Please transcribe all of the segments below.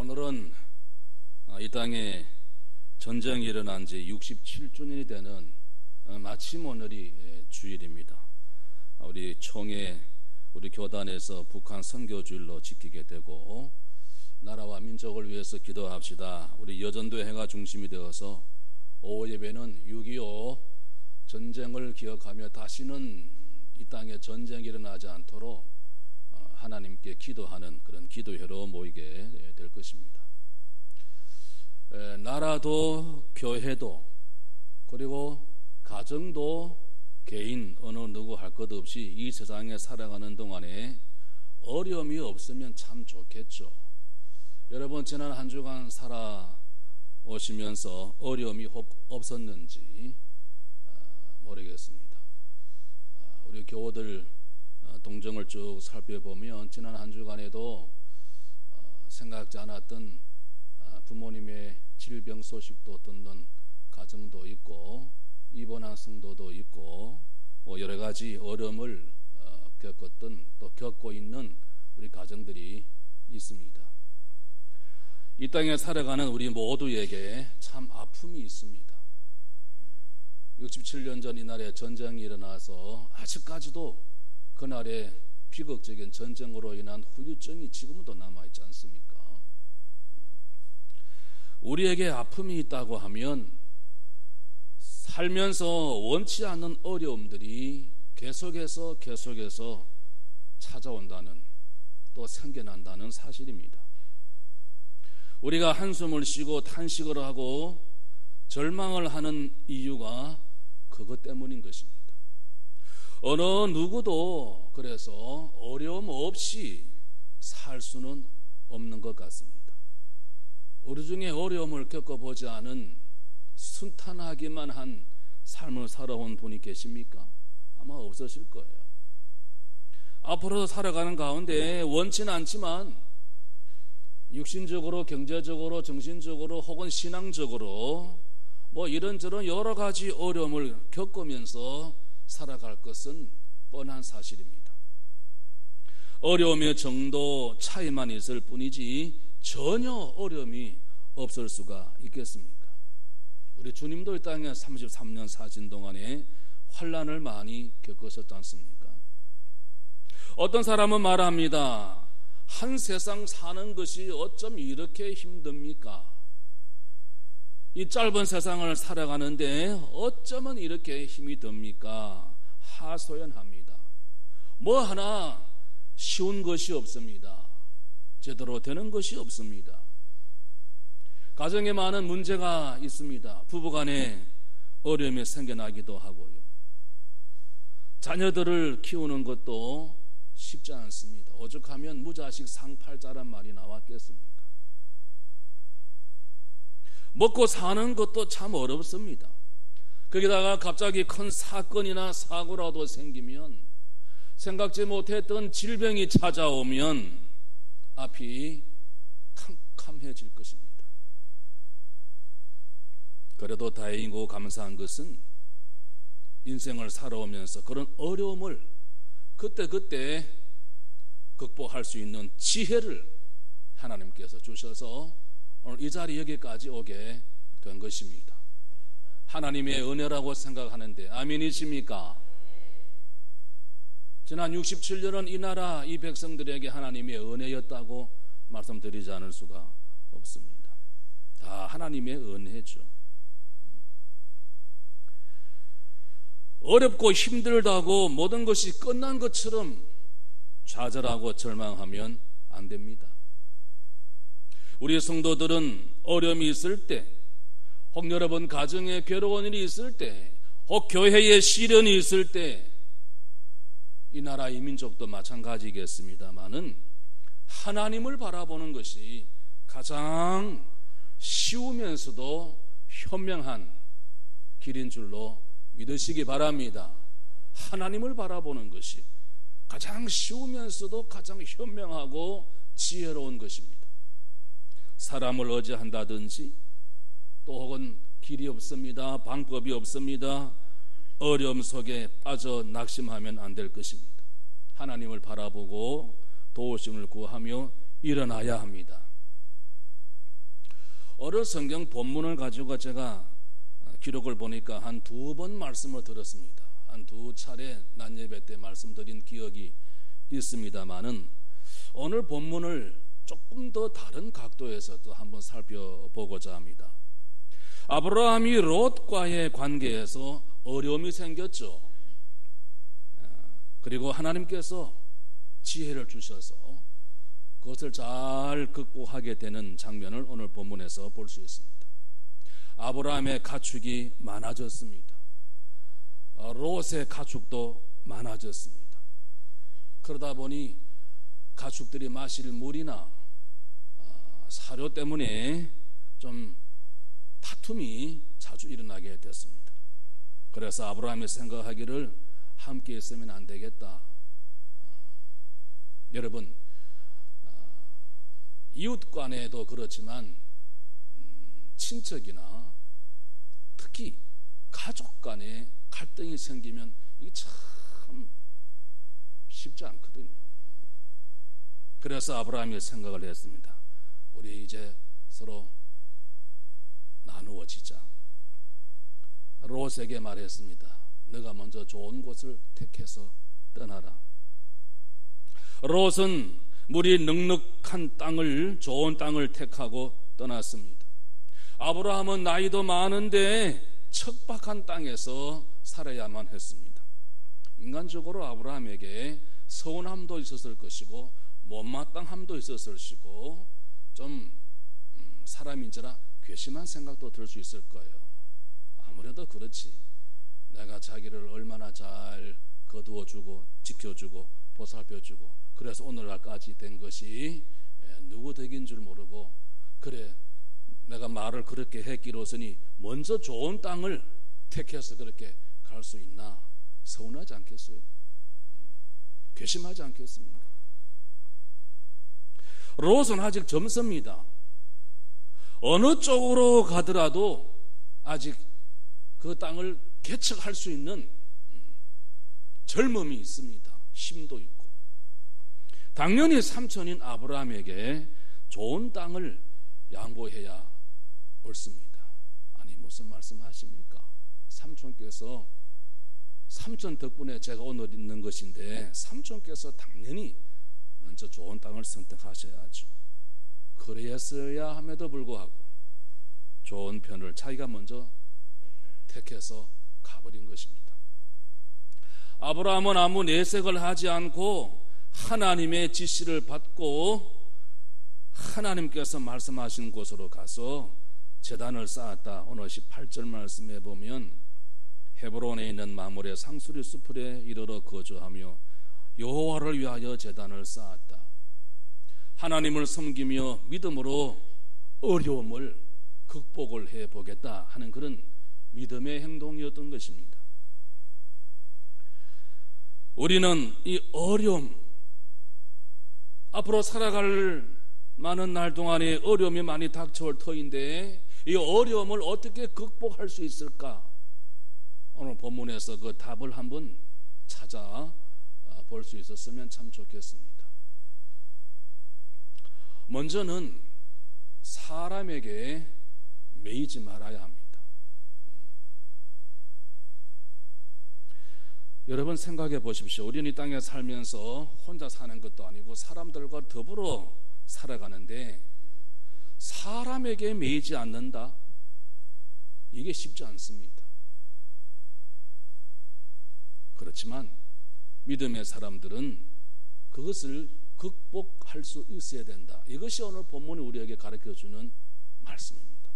오늘은 이 땅에 전쟁이 일어난 지 67주년이 되는 마침 오늘이 주일입니다. 우리 총회, 우리 교단에서 북한 선교주일로 지키게 되고 나라와 민족을 위해서 기도합시다. 우리 여전도회가 중심이 되어서 오후 예배는 6.25 전쟁을 기억하며 다시는 이 땅에 전쟁이 일어나지 않도록 하나님께 기도하는 그런 기도회로 모이게 될 것입니다. 나라도 교회도 그리고 가정도 개인 어느 누구 할 것 없이 이 세상에 살아가는 동안에 어려움이 없으면 참 좋겠죠. 여러분 지난 한 주간 살아오시면서 어려움이 혹 없었는지 모르겠습니다. 우리 교우들 동정을 쭉 살펴보면 지난 한 주간에도 생각지 않았던 부모님의 질병 소식도 듣는 가정도 있고 입원한 성도도 있고 여러 가지 어려움을 겪었던 또 겪고 있는 우리 가정들이 있습니다. 이 땅에 살아가는 우리 모두에게 참 아픔이 있습니다. 67년 전 이날에 전쟁이 일어나서 아직까지도 그날의 비극적인 전쟁으로 인한 후유증이 지금도 남아있지 않습니까? 우리에게 아픔이 있다고 하면 살면서 원치 않는 어려움들이 계속해서 찾아온다는 또 생겨난다는 사실입니다. 우리가 한숨을 쉬고 탄식을 하고 절망을 하는 이유가 그것 때문인 것입니다. 어느 누구도 그래서 어려움 없이 살 수는 없는 것 같습니다. 우리 중에 어려움을 겪어보지 않은 순탄하기만 한 삶을 살아온 분이 계십니까? 아마 없으실 거예요. 앞으로 살아가는 가운데 원치는 않지만 육신적으로, 경제적으로, 정신적으로 혹은 신앙적으로 이런저런 여러 가지 어려움을 겪으면서 살아갈 것은 뻔한 사실입니다. 어려움의 정도 차이만 있을 뿐이지 전혀 어려움이 없을 수가 있겠습니까? 우리 주님도 이 땅에 33년 사신 동안에 환난을 많이 겪으셨지 않습니까? 어떤 사람은 말합니다. 한 세상 사는 것이 어쩜 이렇게 힘듭니까? 이 짧은 세상을 살아가는데 어쩌면 이렇게 힘이 듭니까? 하소연합니다. 하나 쉬운 것이 없습니다. 제대로 되는 것이 없습니다. 가정에 많은 문제가 있습니다. 부부간에 어려움이 생겨나기도 하고요. 자녀들을 키우는 것도 쉽지 않습니다. 오죽하면 무자식 상팔자란 말이 나왔겠습니까? 먹고 사는 것도 참 어렵습니다. 거기다가 갑자기 큰 사건이나 사고라도 생기면 생각지 못했던 질병이 찾아오면 앞이 캄캄해질 것입니다. 그래도 다행이고 감사한 것은 인생을 살아오면서 그런 어려움을 그때 극복할 수 있는 지혜를 하나님께서 주셔서 오늘 이 자리 여기까지 오게 된 것입니다. 하나님의 은혜라고 생각하는데 아멘이십니까? 지난 67년은 이 나라 이 백성들에게 하나님의 은혜였다고 말씀드리지 않을 수가 없습니다. 다 하나님의 은혜죠. 어렵고 힘들다고 모든 것이 끝난 것처럼 좌절하고 절망하면 안 됩니다. 우리 성도들은 어려움이 있을 때, 혹 여러분 가정에 괴로운 일이 있을 때, 혹 교회에 시련이 있을 때, 이 나라 이 민족도 마찬가지겠습니다마는 하나님을 바라보는 것이 가장 쉬우면서도 현명한 길인 줄로 믿으시기 바랍니다. 하나님을 바라보는 것이 가장 쉬우면서도 가장 현명하고 지혜로운 것입니다. 사람을 의지한다든지 또 혹은 길이 없습니다, 방법이 없습니다, 어려움 속에 빠져 낙심하면 안 될 것입니다. 하나님을 바라보고 도우심을 구하며 일어나야 합니다. 오늘 성경 본문을 가지고 제가 기록을 보니까 한 2번 말씀을 들었습니다. 한 2차례 낮 예배 때 말씀드린 기억이 있습니다만은 오늘 본문을 조금 더 다른 각도에서 또 한번 살펴보고자 합니다. 아브라함이 롯과의 관계에서 어려움이 생겼죠. 그리고 하나님께서 지혜를 주셔서 그것을 잘 극복하게 되는 장면을 오늘 본문에서 볼 수 있습니다. 아브라함의 가축이 많아졌습니다. 롯의 가축도 많아졌습니다. 그러다 보니 가축들이 마실 물이나 사료 때문에 좀 다툼이 자주 일어나게 됐습니다. 그래서 아브라함이 생각하기를 함께 있으면 안 되겠다. 여러분, 이웃 간에도 그렇지만 친척이나 특히 가족 간에 갈등이 생기면 이게 참 쉽지 않거든요. 그래서 아브라함이 생각을 했습니다. 우리 이제 서로 나누어지자. 롯에게 말했습니다. 너가 먼저 좋은 곳을 택해서 떠나라. 롯은 물이 넉넉한 땅을, 좋은 땅을 택하고 떠났습니다. 아브라함은 나이도 많은데 척박한 땅에서 살아야만 했습니다. 인간적으로 아브라함에게 서운함도 있었을 것이고 못마땅함도 있었을 것이고 좀 사람인지라 괘씸한 생각도 들 수 있을 거예요. 아무래도 그렇지. 내가 자기를 얼마나 잘 거두어주고 지켜주고 보살펴주고 그래서 오늘날까지 된 것이 누구 덕인 줄 모르고 그래 내가 말을 그렇게 했기로서니 먼저 좋은 땅을 택해서 그렇게 갈 수 있나 서운하지 않겠어요? 괘씸하지 않겠습니까? 롯은 아직 젊습니다. 어느 쪽으로 가더라도 아직 그 땅을 개척할 수 있는 젊음이 있습니다. 힘도 있고. 당연히 삼촌인 아브라함에게 좋은 땅을 양보해야 옳습니다. 아니 무슨 말씀하십니까? 삼촌께서 삼촌 덕분에 제가 오늘 있는 것인데 삼촌께서 당연히 먼저 좋은 땅을 선택하셔야죠. 그랬어야 함에도 불구하고 좋은 편을 자기가 먼저 택해서 가버린 것입니다. 아브라함은 아무 내색을 하지 않고 하나님의 지시를 받고 하나님께서 말씀하신 곳으로 가서 제단을 쌓았다. 오늘 18절 말씀에 보면 헤브론에 있는 마므레 상수리 수풀에 이르러 거주하며 여호와를 위하여 제단을 쌓았다. 하나님을 섬기며 믿음으로 어려움을 극복을 해보겠다 하는 그런 믿음의 행동이었던 것입니다. 우리는 이 어려움, 앞으로 살아갈 많은 날 동안에 어려움이 많이 닥쳐올 터인데 이 어려움을 어떻게 극복할 수 있을까? 오늘 본문에서 그 답을 한번 찾아볼 수 있었으면 참 좋겠습니다. 먼저는 사람에게 매이지 말아야 합니다. 여러분 생각해 보십시오. 우리는 이 땅에 살면서 혼자 사는 것도 아니고 사람들과 더불어 살아가는데 사람에게 매이지 않는다? 이게 쉽지 않습니다. 그렇지만 믿음의 사람들은 그것을 극복할 수 있어야 된다. 이것이 오늘 본문이 우리에게 가르쳐주는 말씀입니다.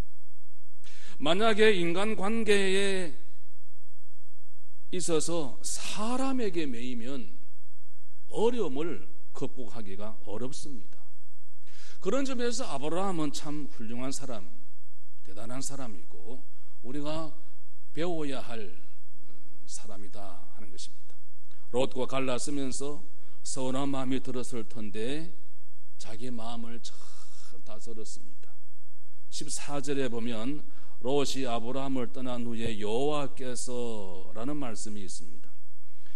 만약에 인간관계에 있어서 사람에게 매이면 어려움을 극복하기가 어렵습니다. 그런 점에서 아브라함은 참 훌륭한 사람, 대단한 사람이고 우리가 배워야 할 사람이다 하는 것입니다. 롯과 갈라서면서 서운한 마음이 들었을 텐데 자기 마음을 잘 다스렸습니다. 14절에 보면 롯이 아브라함을 떠난 후에 여호와께서 라는 말씀이 있습니다.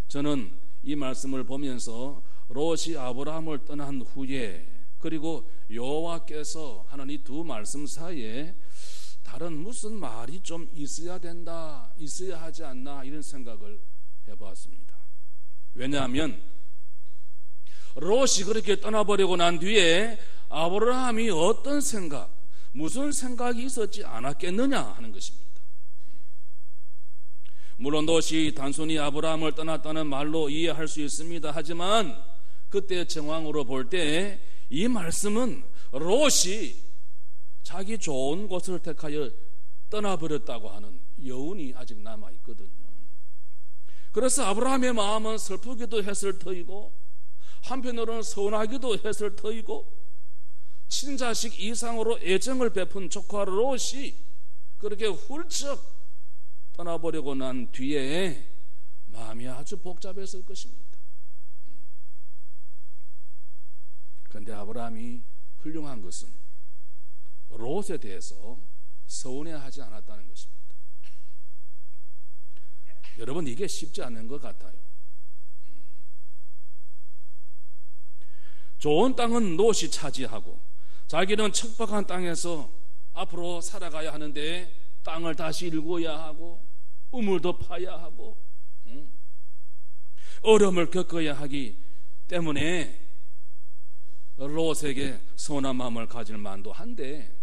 저는 이 말씀을 보면서 롯이 아브라함을 떠난 후에 그리고 여호와께서 하는 이 두 말씀 사이에 다른 무슨 말이 좀 있어야 된다, 있어야 하지 않나, 이런 생각을 해보았습니다. 왜냐하면 롯이 그렇게 떠나버리고 난 뒤에 아브라함이 어떤 생각, 무슨 생각이 있었지 않았겠느냐 하는 것입니다. 물론 롯이 단순히 아브라함을 떠났다는 말로 이해할 수 있습니다. 하지만 그때 정황으로 볼 때 이 말씀은 롯이 자기 좋은 곳을 택하여 떠나버렸다고 하는 여운이 아직 남아있거든요. 그래서 아브라함의 마음은 슬프기도 했을 터이고 한편으로는 서운하기도 했을 터이고 친자식 이상으로 애정을 베푼 조카 롯이 그렇게 훌쩍 떠나버리고 난 뒤에 마음이 아주 복잡했을 것입니다. 그런데 아브라함이 훌륭한 것은 롯에 대해서 서운해하지 않았다는 것입니다. 여러분, 이게 쉽지 않은 것 같아요. 좋은 땅은 롯이 차지하고 자기는 척박한 땅에서 앞으로 살아가야 하는데 땅을 다시 일궈야 하고 우물도 파야 하고 어려움을 겪어야 하기 때문에 롯에게 선한 마음을 가질 만도 한데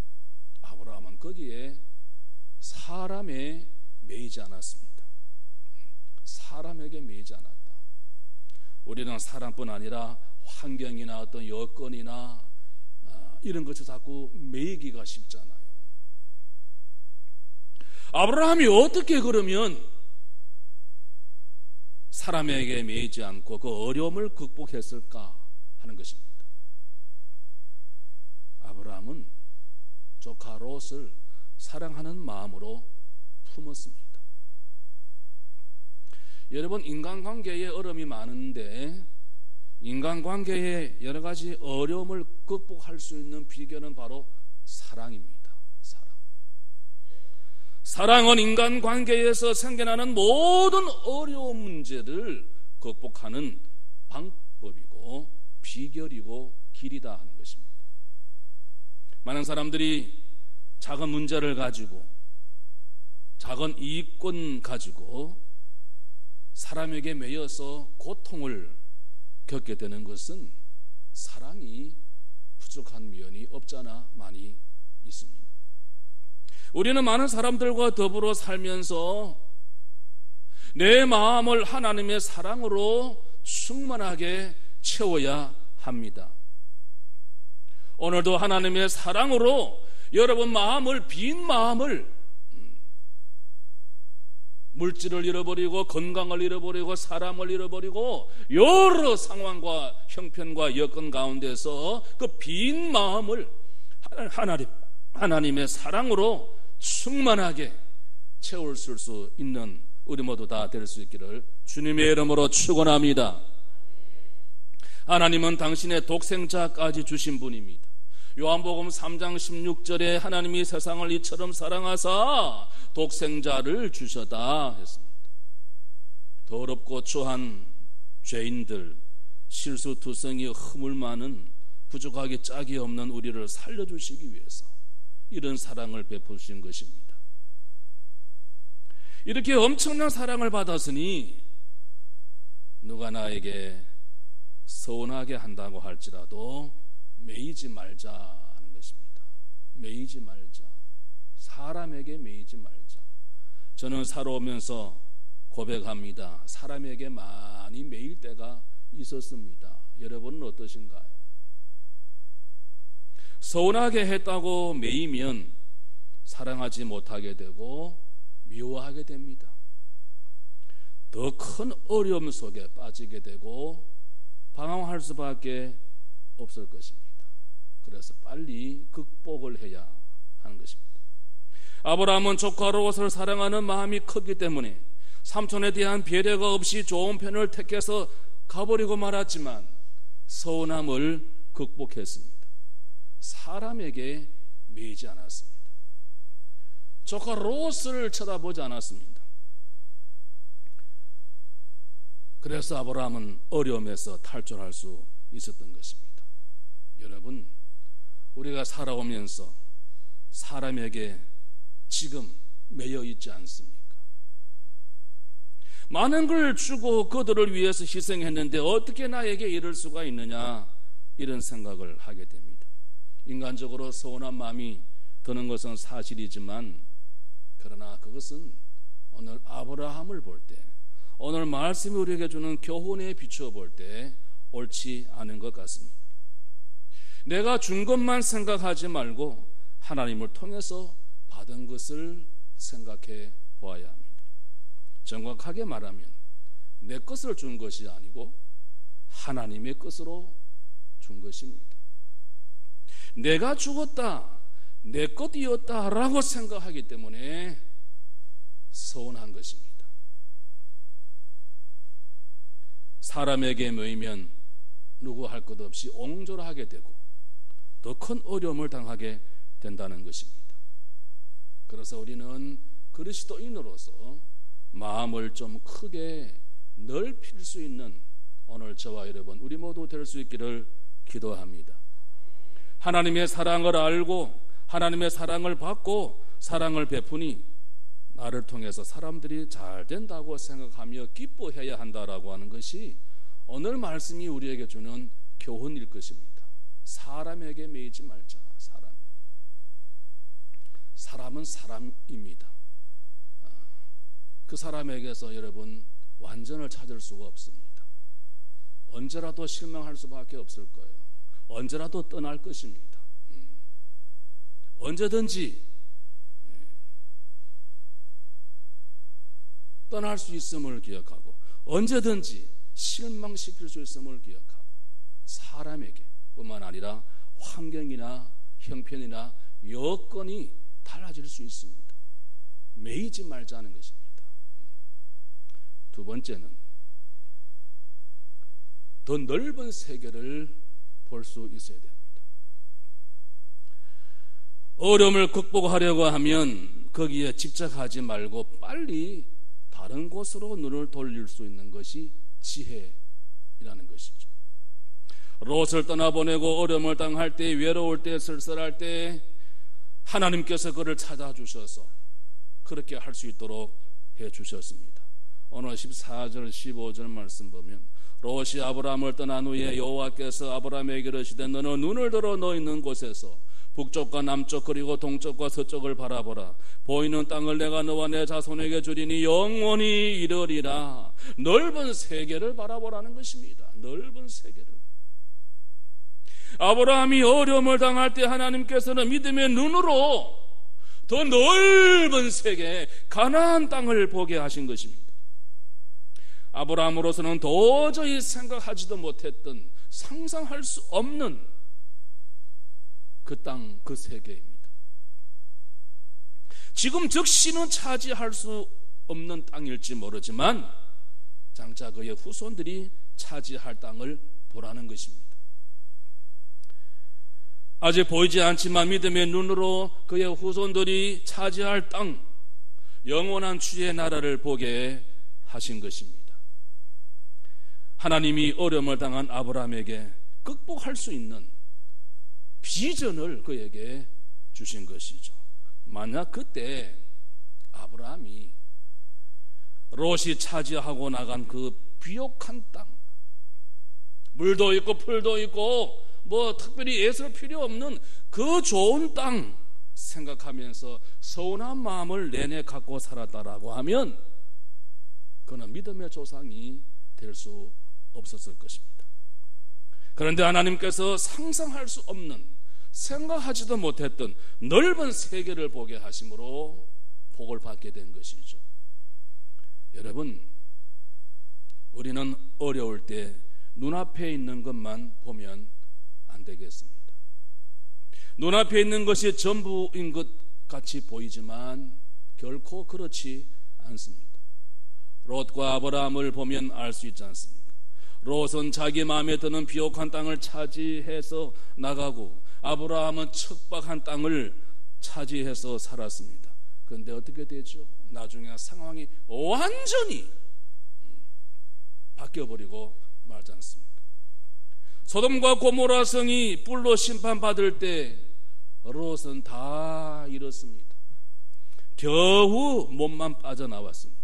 아브라함은 거기에 사람에 매이지 않았습니다. 사람에게 매이지 않았다. 우리는 사람뿐 아니라 환경이나 어떤 여건이나 이런 것에 자꾸 매이기가 쉽잖아요. 아브라함이 어떻게 그러면 사람에게 매이지 않고 그 어려움을 극복했을까 하는 것입니다. 아브라함은 조카 롯을 사랑하는 마음으로 품었습니다. 여러분, 인간관계에 어려움이 많은데 인간관계에 여러 가지 어려움을 극복할 수 있는 비결은 바로 사랑입니다. 사랑은 인간관계에서 생겨나는 모든 어려운 문제를 극복하는 방법이고 비결이고 길이다 하는 것입니다. 많은 사람들이 작은 문제를 가지고 작은 이익권 가지고 사람에게 매여서 고통을 겪게 되는 것은 사랑이 부족한 면이 없잖아 많이 있습니다. 우리는 많은 사람들과 더불어 살면서 내 마음을 하나님의 사랑으로 충만하게 채워야 합니다. 오늘도 하나님의 사랑으로 여러분 마음을, 빈 마음을, 물질을 잃어버리고 건강을 잃어버리고 사람을 잃어버리고 여러 상황과 형편과 여건 가운데서 그 빈 마음을 하나님의 사랑으로 충만하게 채울 수 있는 우리 모두 다 될 수 있기를 주님의 이름으로 축원합니다. 하나님은 당신의 독생자까지 주신 분입니다. 요한복음 3장 16절에 하나님이 세상을 이처럼 사랑하사 독생자를 주셨다 했습니다. 더럽고 추한 죄인들, 실수투성이 허물 많은 부족하기 짝이 없는 우리를 살려주시기 위해서 이런 사랑을 베푸신 것입니다. 이렇게 엄청난 사랑을 받았으니 누가 나에게 서운하게 한다고 할지라도 매이지 말자 하는 것입니다. 매이지 말자. 사람에게 매이지 말자. 저는 살아오면서 고백합니다. 사람에게 많이 매일 때가 있었습니다. 여러분은 어떠신가요? 서운하게 했다고 매이면 사랑하지 못하게 되고 미워하게 됩니다. 더 큰 어려움 속에 빠지게 되고 방황할 수밖에 없을 것입니다. 그래서 빨리 극복을 해야 하는 것입니다. 아브라함은 조카 롯을 사랑하는 마음이 컸기 때문에 삼촌에 대한 배려가 없이 좋은 편을 택해서 가버리고 말았지만 서운함을 극복했습니다. 사람에게 매이지 않았습니다. 조카 롯을 쳐다보지 않았습니다. 그래서 아브라함은 어려움에서 탈출할 수 있었던 것입니다. 여러분, 우리가 살아오면서 사람에게 지금 매여 있지 않습니까? 많은 걸 주고 그들을 위해서 희생했는데 어떻게 나에게 이럴 수가 있느냐, 이런 생각을 하게 됩니다. 인간적으로 서운한 마음이 드는 것은 사실이지만, 그러나 그것은 오늘 아브라함을 볼 때, 오늘 말씀이 우리에게 주는 교훈에 비추어 볼 때 옳지 않은 것 같습니다. 내가 준 것만 생각하지 말고 하나님을 통해서 받은 것을 생각해 보아야 합니다. 정확하게 말하면 내 것을 준 것이 아니고 하나님의 것으로 준 것입니다. 내가 죽었다, 내 것이었다 라고 생각하기 때문에 서운한 것입니다. 사람에게 모이면 누구 할 것 없이 옹졸하게 되고 더 큰 어려움을 당하게 된다는 것입니다. 그래서 우리는 그리스도인으로서 마음을 좀 크게 넓힐 수 있는 오늘 저와 여러분, 우리 모두 될 수 있기를 기도합니다. 하나님의 사랑을 알고 하나님의 사랑을 받고 사랑을 베푸니 나를 통해서 사람들이 잘 된다고 생각하며 기뻐해야 한다라고 하는 것이 오늘 말씀이 우리에게 주는 교훈일 것입니다. 사람에게 매이지 말자. 사람은 사람입니다. 그 사람에게서 여러분 완전을 찾을 수가 없습니다. 언제라도 실망할 수밖에 없을 거예요. 언제라도 떠날 것입니다. 언제든지 떠날 수 있음을 기억하고 언제든지 실망시킬 수 있음을 기억하고 사람에게 뿐만 아니라 환경이나 형편이나 여건이 달라질 수 있습니다. 매이지 말자는 것입니다. 두 번째는 더 넓은 세계를 볼 수 있어야 됩니다. 어려움을 극복하려고 하면 거기에 집착하지 말고 빨리 다른 곳으로 눈을 돌릴 수 있는 것이 지혜이라는 것이죠. 롯을 떠나보내고 어려움을 당할 때, 외로울 때, 쓸쓸할 때 하나님께서 그를 찾아주셔서 그렇게 할 수 있도록 해주셨습니다. 오늘 14절 15절 말씀 보면 롯이 아브라함을 떠난 후에 여호와께서 아브라함에게 이르시되 너는 눈을 들어 너 있는 곳에서 북쪽과 남쪽 그리고 동쪽과 서쪽을 바라보라. 보이는 땅을 내가 너와 내 자손에게 주리니 영원히 이르리라. 넓은 세계를 바라보라는 것입니다. 넓은 세계를. 아브라함이 어려움을 당할 때 하나님께서는 믿음의 눈으로 더 넓은 세계, 가나안 땅을 보게 하신 것입니다. 아브라함으로서는 도저히 생각하지도 못했던, 상상할 수 없는 그 땅, 그 세계입니다. 지금 즉시는 차지할 수 없는 땅일지 모르지만 장차 그의 후손들이 차지할 땅을 보라는 것입니다. 아직 보이지 않지만 믿음의 눈으로 그의 후손들이 차지할 땅, 영원한 주의 나라를 보게 하신 것입니다. 하나님이 어려움을 당한 아브라함에게 극복할 수 있는 비전을 그에게 주신 것이죠. 만약 그때 아브라함이 롯이 차지하고 나간 그 비옥한 땅, 물도 있고 풀도 있고 뭐 특별히 애쓸 필요 없는 그 좋은 땅 생각하면서 서운한 마음을 내내 갖고 살았다라고 하면 그는 믿음의 조상이 될 수 없었을 것입니다. 그런데 하나님께서 상상할 수 없는, 생각하지도 못했던 넓은 세계를 보게 하심으로 복을 받게 된 것이죠. 여러분, 우리는 어려울 때 눈앞에 있는 것만 보면 안 되겠습니다. 눈앞에 있는 것이 전부인 것 같이 보이지만 결코 그렇지 않습니다. 롯과 아브라함을 보면 알 수 있지 않습니까? 롯은 자기 마음에 드는 비옥한 땅을 차지해서 나가고 아브라함은 척박한 땅을 차지해서 살았습니다. 그런데 어떻게 되죠? 나중에 상황이 완전히 바뀌어버리고 말지 않습니까? 소돔과 고모라 성이 불로 심판받을 때 롯은 다 잃었습니다. 겨우 몸만 빠져나왔습니다.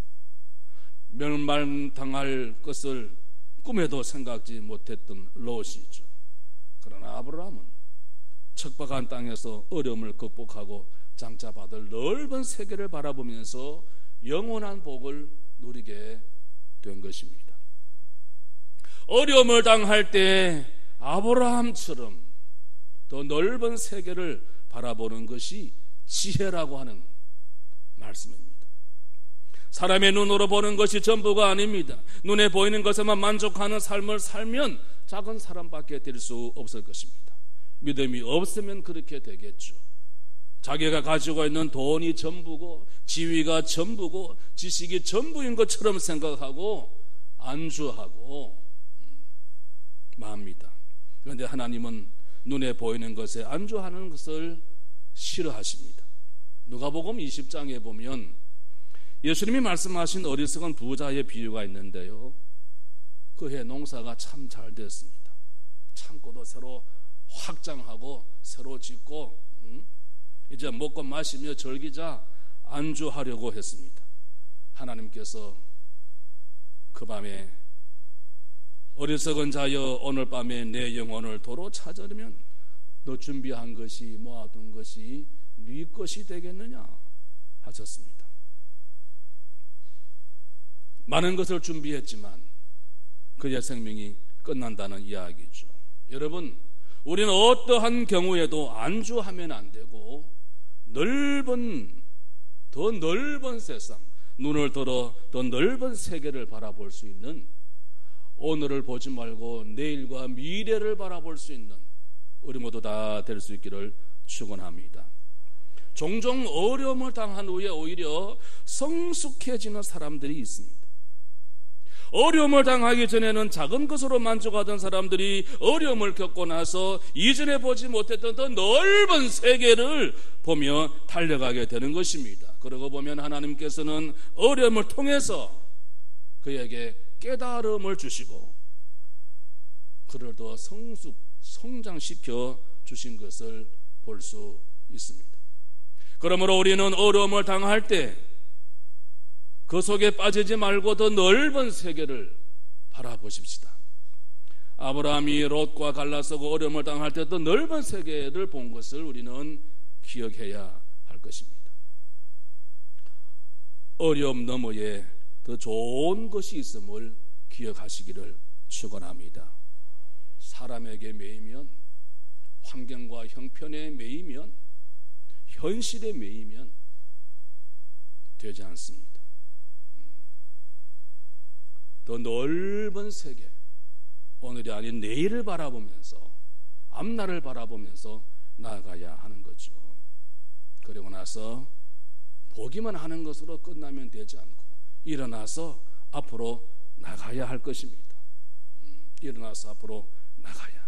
멸망당할 것을 꿈에도 생각지 못했던 롯이죠. 그러나 아브라함은 척박한 땅에서 어려움을 극복하고 장차받을 넓은 세계를 바라보면서 영원한 복을 누리게 된 것입니다. 어려움을 당할 때 아브라함처럼 더 넓은 세계를 바라보는 것이 지혜라고 하는 말씀입니다. 사람의 눈으로 보는 것이 전부가 아닙니다. 눈에 보이는 것에만 만족하는 삶을 살면 작은 사람밖에 될 수 없을 것입니다. 믿음이 없으면 그렇게 되겠죠. 자기가 가지고 있는 돈이 전부고 지위가 전부고 지식이 전부인 것처럼 생각하고 안주하고 맙니다. 그런데 하나님은 눈에 보이는 것에 안주하는 것을 싫어하십니다. 누가복음 20장에 보면 예수님이 말씀하신 어리석은 부자의 비유가 있는데요, 그해 농사가 참 잘 됐습니다. 창고도 새로 확장하고 새로 짓고 이제 먹고 마시며 즐기자 안주하려고 했습니다. 하나님께서 그 밤에 어리석은 자여 오늘 밤에 내 영혼을 도로 찾으려면 너 준비한 것이 모아둔 것이 네 것이 되겠느냐 하셨습니다. 많은 것을 준비했지만 그의 생명이 끝난다는 이야기죠. 여러분, 우리는 어떠한 경우에도 안주하면 안 되고 더 넓은 세상, 눈을 들어 더 넓은 세계를 바라볼 수 있는, 오늘을 보지 말고 내일과 미래를 바라볼 수 있는 우리 모두 다 될 수 있기를 축원합니다. 종종 어려움을 당한 후에 오히려 성숙해지는 사람들이 있습니다. 어려움을 당하기 전에는 작은 것으로 만족하던 사람들이 어려움을 겪고 나서 이전에 보지 못했던 더 넓은 세계를 보며 달려가게 되는 것입니다. 그러고 보면 하나님께서는 어려움을 통해서 그에게 깨달음을 주시고 그를 더 성장시켜 주신 것을 볼 수 있습니다. 그러므로 우리는 어려움을 당할 때 그 속에 빠지지 말고 더 넓은 세계를 바라보십시다. 아브라함이 롯과 갈라서고 어려움을 당할 때 더 넓은 세계를 본 것을 우리는 기억해야 할 것입니다. 어려움 너머에 더 좋은 것이 있음을 기억하시기를 축원합니다. 사람에게 매이면, 환경과 형편에 매이면, 현실에 매이면 되지 않습니다. 더 넓은 세계, 오늘이 아닌 내일을 바라보면서, 앞날을 바라보면서 나아가야 하는 거죠. 그리고 나서 보기만 하는 것으로 끝나면 되지 않고 일어나서 앞으로 나가야 할 것입니다. 일어나서 앞으로 나가야 합니다.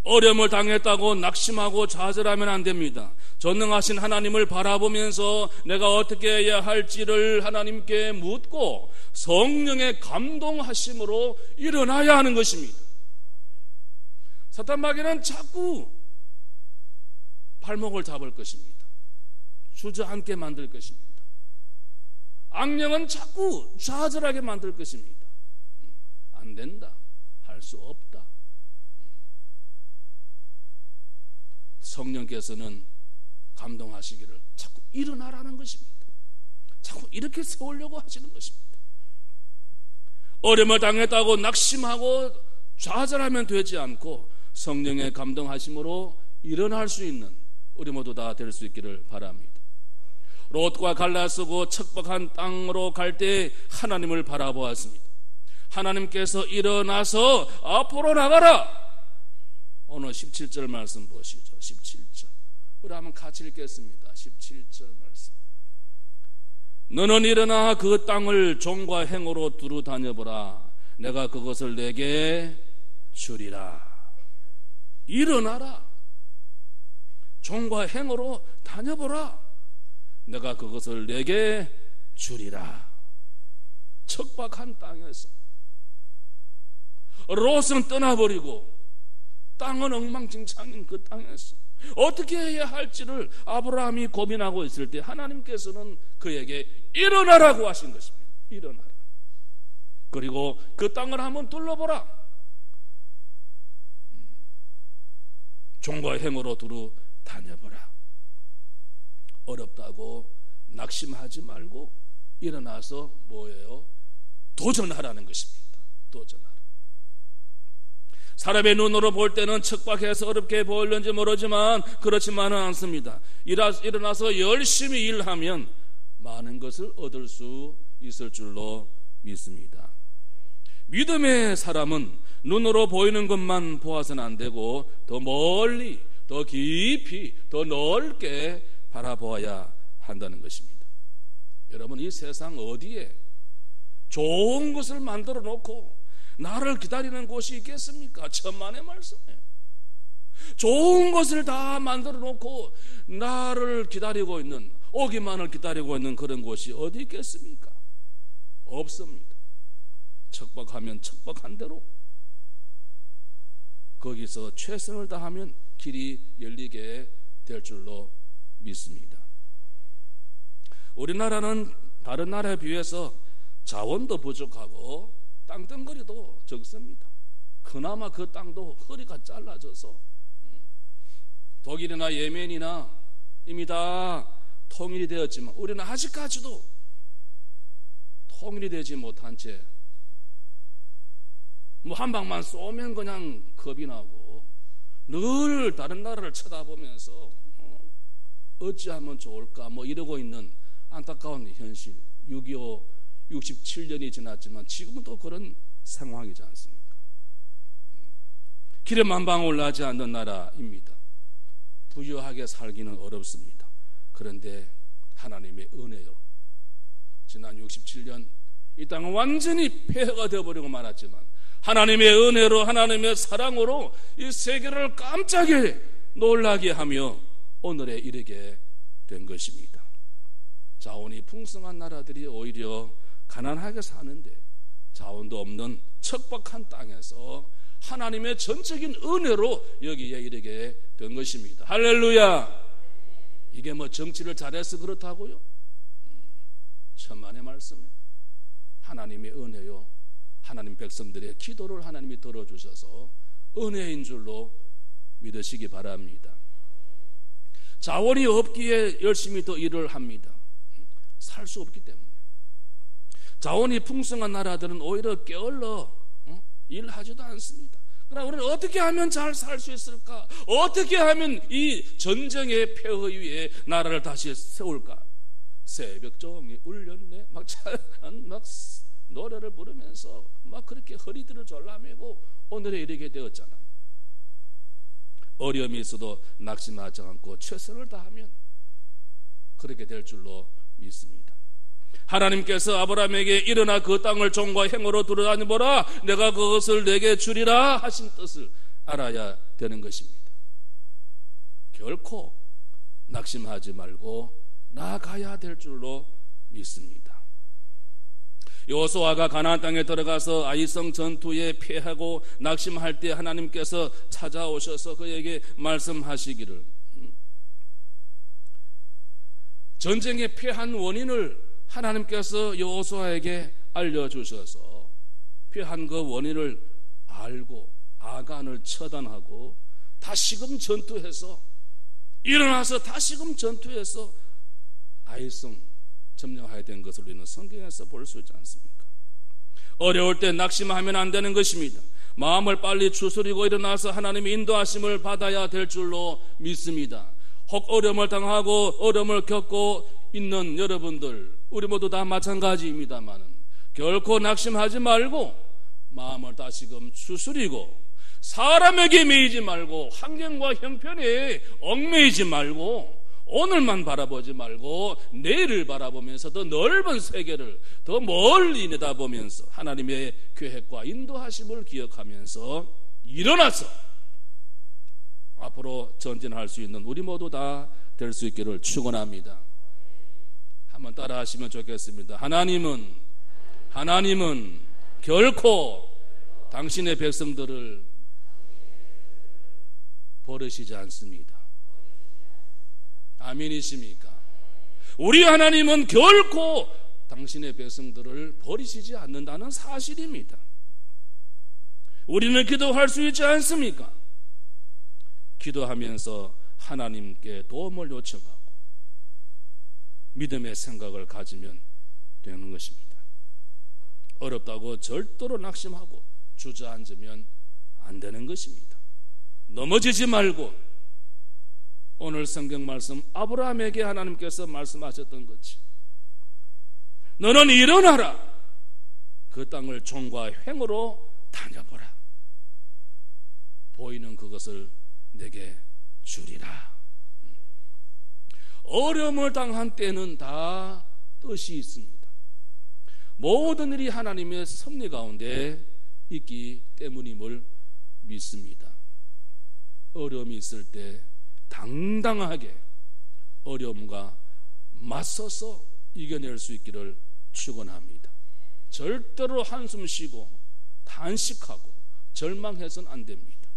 어려움을 당했다고 낙심하고 좌절하면 안 됩니다. 전능하신 하나님을 바라보면서 내가 어떻게 해야 할지를 하나님께 묻고 성령의 감동하심으로 일어나야 하는 것입니다. 사탄 마귀는 자꾸 발목을 잡을 것입니다. 주저앉게 만들 것입니다. 악령은 자꾸 좌절하게 만들 것입니다. 안 된다, 할 수 없다. 성령께서는 감동하시기를 자꾸 일어나라는 것입니다. 자꾸 이렇게 세우려고 하시는 것입니다. 어려움을 당했다고 낙심하고 좌절하면 되지 않고 성령의 감동하심으로 일어날 수 있는 우리 모두 다 될 수 있기를 바랍니다. 롯과 갈라서고 척박한 땅으로 갈 때 하나님을 바라보았습니다. 하나님께서 일어나서 앞으로 나가라. 오늘 17절 말씀 보시죠. 17절 우리 한번 같이 읽겠습니다. 17절 말씀. 너는 일어나 그 땅을 종과 행으로 두루 다녀보라. 내가 그것을 내게 주리라. 일어나라. 종과 행으로 다녀보라. 내가 그것을 내게 주리라. 척박한 땅에서 롯은 떠나버리고 땅은 엉망진창인 그 땅에서 어떻게 해야 할지를 아브라함이 고민하고 있을 때 하나님께서는 그에게 일어나라고 하신 것입니다. 일어나라. 그리고 그 땅을 한번 둘러보라. 종과 행으로 두루 다녀보라. 어렵다고 낙심하지 말고 일어나서 뭐예요? 도전하라는 것입니다. 도전하라. 사람의 눈으로 볼 때는 척박해서 어렵게 보일는지 모르지만 그렇지만은 않습니다. 일어나서 열심히 일하면 많은 것을 얻을 수 있을 줄로 믿습니다. 믿음의 사람은 눈으로 보이는 것만 보아서는 안 되고 더 멀리, 더 깊이, 더 넓게 바라보아야 한다는 것입니다. 여러분, 이 세상 어디에 좋은 것을 만들어 놓고 나를 기다리는 곳이 있겠습니까? 천만의 말씀이에요. 좋은 것을 다 만들어 놓고 나를 기다리고 있는, 오기만을 기다리고 있는 그런 곳이 어디 있겠습니까? 없습니다. 척박하면 척박한 대로 거기서 최선을 다하면 길이 열리게 될 줄로 믿습니다. 우리나라는 다른 나라에 비해서 자원도 부족하고 땅덩어리도 적습니다. 그나마 그 땅도 허리가 잘라져서 독일이나 예멘이나 이미 다 통일이 되었지만 우리는 아직까지도 통일이 되지 못한 채 뭐 한 방만 쏘면 그냥 겁이 나고 늘 다른 나라를 쳐다보면서 어찌하면 좋을까 뭐 이러고 있는 안타까운 현실. 6.25 67년이 지났지만 지금은 또 그런 상황이지 않습니까? 기름 한 방울 나지 않는 나라입니다. 부유하게 살기는 어렵습니다. 그런데 하나님의 은혜로 지난 67년 이 땅은 완전히 폐허가 되어버리고 말았지만 하나님의 은혜로, 하나님의 사랑으로 이 세계를 깜짝에 놀라게 하며 오늘에 이르게 된 것입니다. 자원이 풍성한 나라들이 오히려 가난하게 사는데 자원도 없는 척박한 땅에서 하나님의 전적인 은혜로 여기에 이르게 된 것입니다. 할렐루야. 이게 뭐 정치를 잘해서 그렇다고요? 천만의 말씀이에요. 하나님의 은혜요. 하나님 백성들의 기도를 하나님이 들어주셔서 은혜인 줄로 믿으시기 바랍니다. 자원이 없기에 열심히 더 일을 합니다. 살 수 없기 때문에. 자원이 풍성한 나라들은 오히려 게을러 일하지도 않습니다. 그러나 우리는 어떻게 하면 잘 살 수 있을까? 어떻게 하면 이 전쟁의 폐허 위에 나라를 다시 세울까? 새벽 종이 울렸네. 막 노래를 부르면서 막 그렇게 허리들을 졸라매고 오늘에 이르게 되었잖아요. 어려움이 있어도 낙심하지 않고 최선을 다하면 그렇게 될 줄로 믿습니다. 하나님께서 아브라함에게 일어나 그 땅을 종과 행으로 두루다니보라 내가 그것을 내게 주리라 하신 뜻을 알아야 되는 것입니다. 결코 낙심하지 말고 나아가야 될 줄로 믿습니다. 여호수아가 가나안 땅에 들어가서 아이성 전투에 패하고 낙심할 때 하나님께서 찾아오셔서 그에게 말씀하시기를 전쟁에 패한 원인을 하나님께서 여호수아에게 알려주셔서 패한 그 원인을 알고 아간을 처단하고 다시금 전투해서 일어나서 다시금 전투해서 아이성 점령하게 된 것을 우리는 성경에서 볼 수 있지 않습니까? 어려울 때 낙심하면 안 되는 것입니다. 마음을 빨리 추스리고 일어나서 하나님의 인도하심을 받아야 될 줄로 믿습니다. 혹 어려움을 당하고 어려움을 겪고 있는 여러분들 우리 모두 다 마찬가지입니다만 결코 낙심하지 말고 마음을 다시금 추스리고 사람에게 매이지 말고 환경과 형편에 얽매이지 말고 오늘만 바라보지 말고 내일을 바라보면서 더 넓은 세계를 더 멀리 내다보면서 하나님의 계획과 인도하심을 기억하면서 일어나서 앞으로 전진할 수 있는 우리 모두 다 될 수 있기를 축원합니다. 한번 따라 하시면 좋겠습니다. 하나님은 결코 당신의 백성들을 버리시지 않습니다. 아멘이십니까? 우리 하나님은 결코 당신의 백성들을 버리시지 않는다는 사실입니다. 우리는 기도할 수 있지 않습니까? 기도하면서 하나님께 도움을 요청하고 믿음의 생각을 가지면 되는 것입니다. 어렵다고 절대로 낙심하고 주저앉으면 안 되는 것입니다. 넘어지지 말고 오늘 성경 말씀 아브라함에게 하나님께서 말씀하셨던 것이 너는 일어나라 그 땅을 종과 횡으로 다녀보라 보이는 그것을 내게 주리라. 어려움을 당한 때는 다 뜻이 있습니다. 모든 일이 하나님의 섭리 가운데 있기 때문임을 믿습니다. 어려움이 있을 때 당당하게 어려움과 맞서서 이겨낼 수 있기를 축원합니다. 절대로 한숨 쉬고 단식하고 절망해서는 안 됩니다.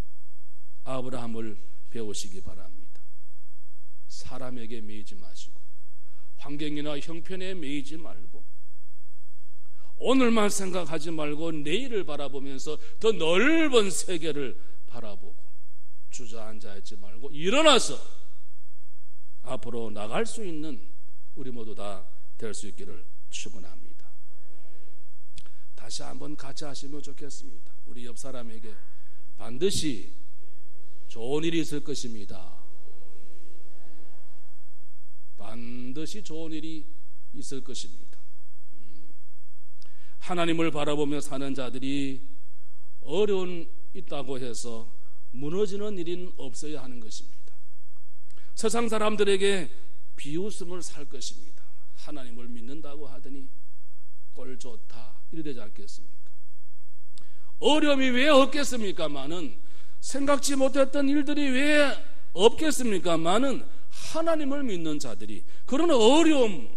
아브라함을 배우시기 바랍니다. 사람에게 매이지 마시고 환경이나 형편에 매이지 말고 오늘만 생각하지 말고 내일을 바라보면서 더 넓은 세계를 바라보고 주저앉아 있지 말고 일어나서 앞으로 나갈 수 있는 우리 모두 다 될 수 있기를 축원합니다. 다시 한번 같이 하시면 좋겠습니다. 우리 옆 사람에게 반드시 좋은 일이 있을 것입니다. 반드시 좋은 일이 있을 것입니다. 하나님을 바라보며 사는 자들이 어려움 있다고 해서 무너지는 일은 없어야 하는 것입니다. 세상 사람들에게 비웃음을 살 것입니다. 하나님을 믿는다고 하더니 꼴 좋다 이래 되지 않겠습니까? 어려움이 왜 없겠습니까마는 생각지 못했던 일들이 왜 없겠습니까마는 하나님을 믿는 자들이 그런 어려움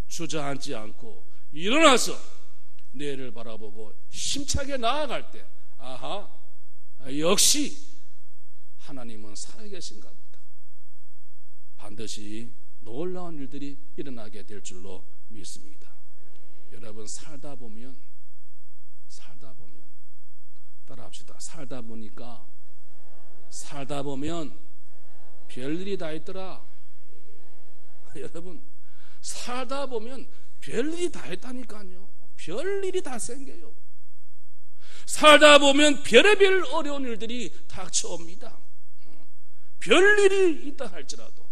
주저앉지 않고 일어나서 내일을 바라보고 힘차게 나아갈 때 아하 역시 하나님은 살아계신가 보다. 반드시 놀라운 일들이 일어나게 될 줄로 믿습니다. 여러분 살다 보면 따라합시다. 살다 보면 별일이 다 있더라. 여러분 살다 보면 별일이 다 있다니까요. 별일이 다 생겨요. 살다 보면 별의별 어려운 일들이 닥쳐옵니다. 별일이 있다 할지라도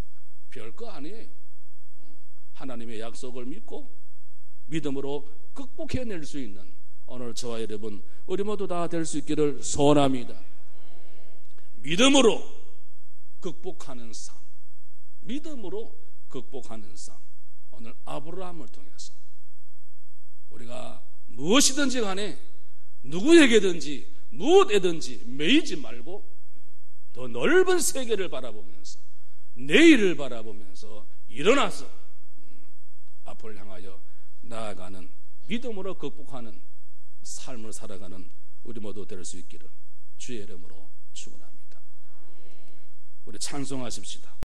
별거 아니에요. 하나님의 약속을 믿고 믿음으로 극복해낼 수 있는 오늘 저와 여러분 우리 모두 다 될 수 있기를 소원합니다. 믿음으로 극복하는 삶, 믿음으로 극복하는 삶. 오늘 아브라함을 통해서 우리가 무엇이든지 간에 누구에게든지 무엇에든지 매이지 말고 더 넓은 세계를 바라보면서 내일을 바라보면서 일어나서 앞을 향하여 나아가는 믿음으로 극복하는 삶을 살아가는 우리 모두 될 수 있기를 주의 이름으로 축원합니다. 우리 찬송하십시다.